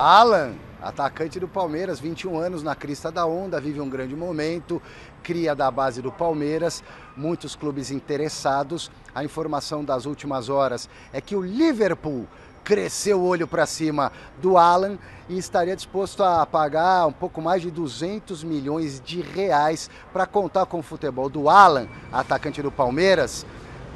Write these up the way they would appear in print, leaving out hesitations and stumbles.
Alan, atacante do Palmeiras, 21 anos, na crista da onda, vive um grande momento, cria da base do Palmeiras, muitos clubes interessados. A informação das últimas horas é que o Liverpool cresceu o olho para cima do Alan e estaria disposto a pagar um pouco mais de 200 milhões de reais para contar com o futebol do Alan, atacante do Palmeiras,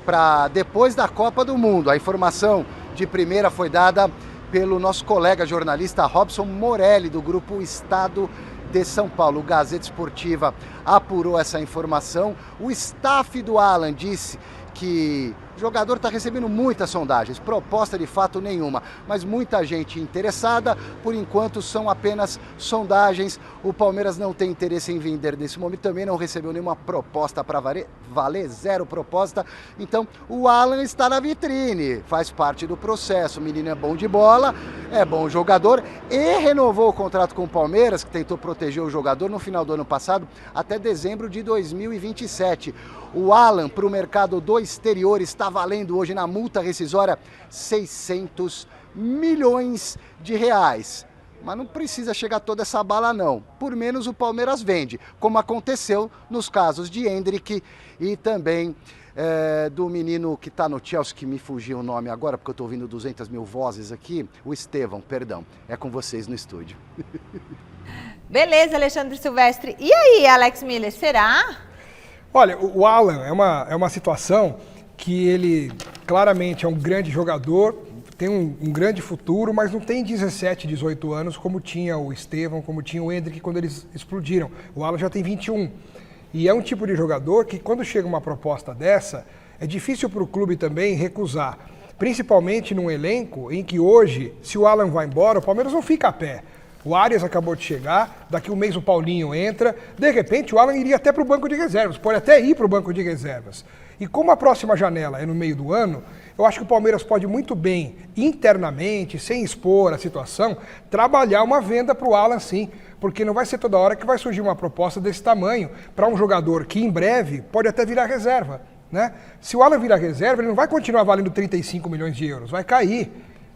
para depois da Copa do Mundo. A informação de primeira foi dada pelo nosso colega jornalista Robson Morelli, do grupo Estado de São Paulo. O Gazeta Esportiva apurou essa informação. O staff do Alan disse que o jogador está recebendo muitas sondagens, proposta de fato nenhuma, mas muita gente interessada. Por enquanto são apenas sondagens. O Palmeiras não tem interesse em vender nesse momento, também não recebeu nenhuma proposta para valer, zero proposta. Então o Alan está na vitrine, faz parte do processo. O menino é bom de bola, é bom jogador e renovou o contrato com o Palmeiras, que tentou proteger o jogador no final do ano passado até dezembro de 2027. O Alan, para o mercado do exterior, está valendo hoje na multa rescisória 600 milhões de reais. Mas não precisa chegar toda essa bala não. Por menos o Palmeiras vende, como aconteceu nos casos de Endrick e também do menino que está no Chelsea, que me fugiu o nome agora, porque eu estou ouvindo 200 mil vozes aqui, o Estevão, perdão. É com vocês no estúdio. Beleza, Alexandre Silvestre. E aí, Alex Miller, será? Olha, o Alan é uma situação que ele claramente é um grande jogador, tem um grande futuro, mas não tem 17, 18 anos como tinha o Estevão, como tinha o Endrick quando eles explodiram. O Alan já tem 21. E é um tipo de jogador que, quando chega uma proposta dessa, é difícil para o clube também recusar. Principalmente num elenco em que hoje, se o Alan vai embora, o Palmeiras não fica a pé. O Arias acabou de chegar, daqui um mês o Paulinho entra, de repente o Alan iria até para o banco de reservas, pode até ir para o banco de reservas. E como a próxima janela é no meio do ano, eu acho que o Palmeiras pode muito bem, internamente, sem expor a situação, trabalhar uma venda para o Alan sim, porque não vai ser toda hora que vai surgir uma proposta desse tamanho para um jogador que em breve pode até virar reserva, né? Se o Alan virar reserva, ele não vai continuar valendo 35 milhões de euros, vai cair.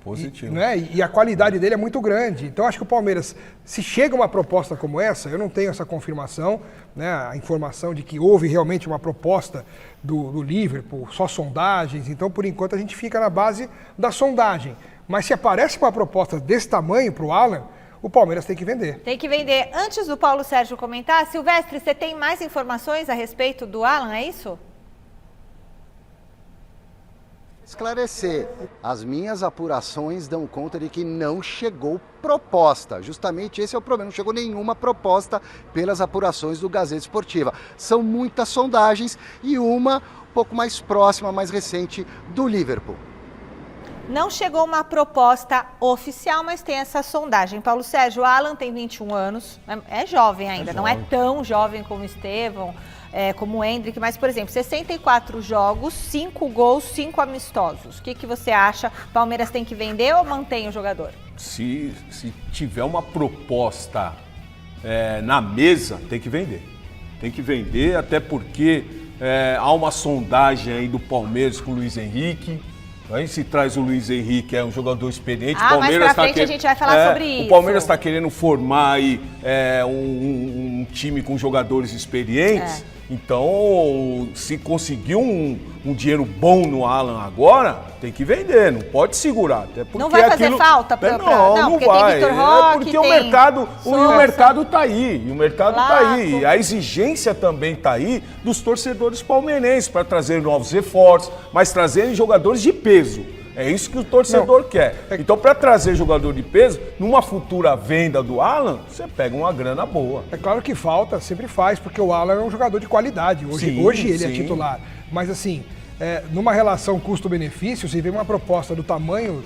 Positivo. E a qualidade dele é muito grande. Então, acho que o Palmeiras, se chega uma proposta como essa, eu não tenho essa confirmação, né, a informação de que houve realmente uma proposta do Liverpool, só sondagens. Então, por enquanto, a gente fica na base da sondagem. Mas se aparece uma proposta desse tamanho para o Alan, o Palmeiras tem que vender. Tem que vender. Antes do Paulo Sérgio comentar, Silvestre, você tem mais informações a respeito do Alan, é isso? Esclarecer, as minhas apurações dão conta de que não chegou proposta. Justamente esse é o problema, não chegou nenhuma proposta pelas apurações do Gazeta Esportiva. São muitas sondagens e uma um pouco mais próxima, mais recente, do Liverpool. Não chegou uma proposta oficial, mas tem essa sondagem. Paulo Sérgio, o Alan tem 21 anos, é jovem ainda, não é tão jovem como o Estevão, como o Endrick, mas, por exemplo, 64 jogos, 5 gols, 5 amistosos. O que você acha? Palmeiras tem que vender ou mantém o jogador? Se tiver uma proposta na mesa, tem que vender. Tem que vender, até porque há uma sondagem aí do Palmeiras com o Luiz Henrique. Aí se traz o Luiz Henrique, é um jogador experiente. Palmeiras mais pra frente a gente vai falar sobre isso. O Palmeiras está querendo formar aí um time com jogadores experientes. Então, se conseguir um dinheiro bom no Alan agora, tem que vender, não pode segurar. Até porque não vai fazer falta para não porque vai. Tem Vitor Roque, porque o mercado está aí. E o mercado está aí. E a exigência também está aí dos torcedores palmeirenses para trazer novos reforços, mas trazerem jogadores de peso. É isso que o torcedor quer. Então, para trazer jogador de peso, numa futura venda do Alan, você pega uma grana boa. É claro que falta, sempre faz, porque o Alan é um jogador de qualidade. Hoje ele é titular. Mas assim, numa relação custo-benefício, se vê uma proposta do tamanho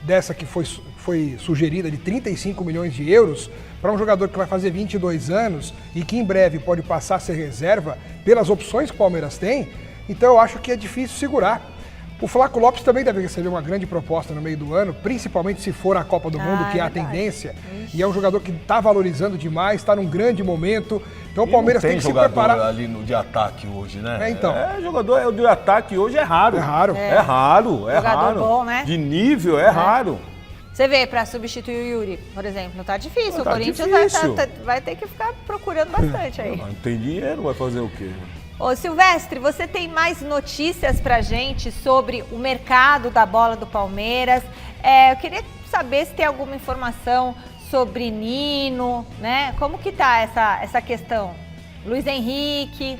dessa que foi sugerida de 35 milhões de euros, para um jogador que vai fazer 22 anos e que em breve pode passar a ser reserva pelas opções que o Palmeiras tem, então eu acho que é difícil segurar. O Flaco Lopes também deve receber uma grande proposta no meio do ano, principalmente se for a Copa do Mundo, que é a tendência. E é um jogador que está valorizando demais, está num grande momento. Então o Palmeiras tem que se preparar. Ali no de ataque hoje, né? Então. Jogador de ataque hoje é raro. É raro. É raro. Jogador bom, né? De nível é raro. Você vê, para substituir o Yuri, por exemplo, tá difícil. Tá o Corinthians vai ter que ficar procurando bastante aí. Não tem dinheiro, vai fazer o quê? Ô Silvestre, você tem mais notícias pra gente sobre o mercado da bola do Palmeiras? Eu queria saber se tem alguma informação sobre Nino, né? Como que tá essa questão? Luiz Henrique.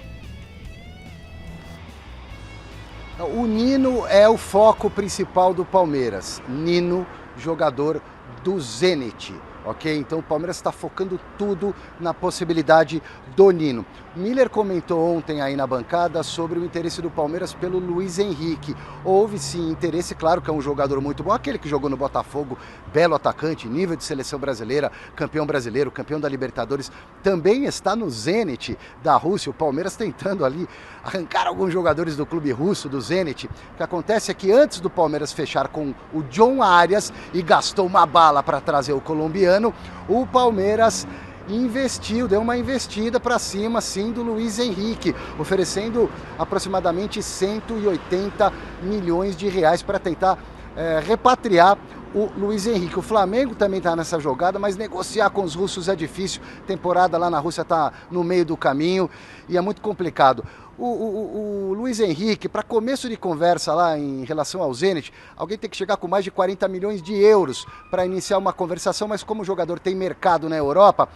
O Nino é o foco principal do Palmeiras. Nino, jogador do Zenit, ok? Então o Palmeiras está focando tudo na possibilidade do Nino. Miller comentou ontem aí na bancada sobre o interesse do Palmeiras pelo Luiz Henrique. Houve sim interesse, claro que é um jogador muito bom, aquele que jogou no Botafogo, belo atacante, nível de seleção brasileira, campeão brasileiro, campeão da Libertadores, também está no Zenit da Rússia. O Palmeiras tentando ali arrancar alguns jogadores do clube russo, do Zenit. O que acontece é que antes do Palmeiras fechar com o John Arias e gastou uma bala para trazer o colombiano, o Palmeiras investiu, deu uma investida para cima, sim, do Luiz Henrique, oferecendo aproximadamente 180 milhões de reais para tentar repatriar o Luiz Henrique. O Flamengo também está nessa jogada, mas negociar com os russos é difícil. Temporada lá na Rússia está no meio do caminho e é muito complicado. O Luiz Henrique, para começo de conversa lá em relação ao Zenit, alguém tem que chegar com mais de 40 milhões de euros para iniciar uma conversação, mas como o jogador tem mercado na Europa,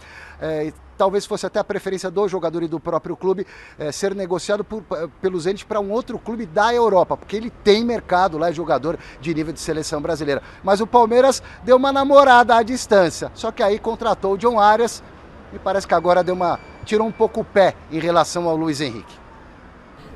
talvez fosse até a preferência do jogador e do próprio clube ser negociado pelo Zenit para um outro clube da Europa, porque ele tem mercado lá, é jogador de nível de seleção brasileira. Mas o Palmeiras deu uma namorada à distância, só que aí contratou o John Arias e parece que agora tirou um pouco o pé em relação ao Luiz Henrique.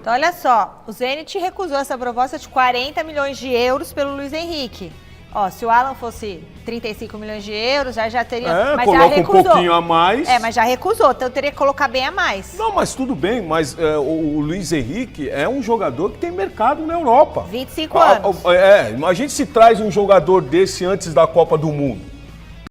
Então, olha só, o Zenit recusou essa proposta de 40 milhões de euros pelo Luiz Henrique. Ó, se o Alan fosse 35 milhões de euros, já teria... mas coloca já recusou. Um pouquinho a mais. Mas já recusou, então teria que colocar bem a mais. Não, mas tudo bem, mas o Luiz Henrique é um jogador que tem mercado na Europa. 25 anos. Imagine se traz um jogador desse antes da Copa do Mundo.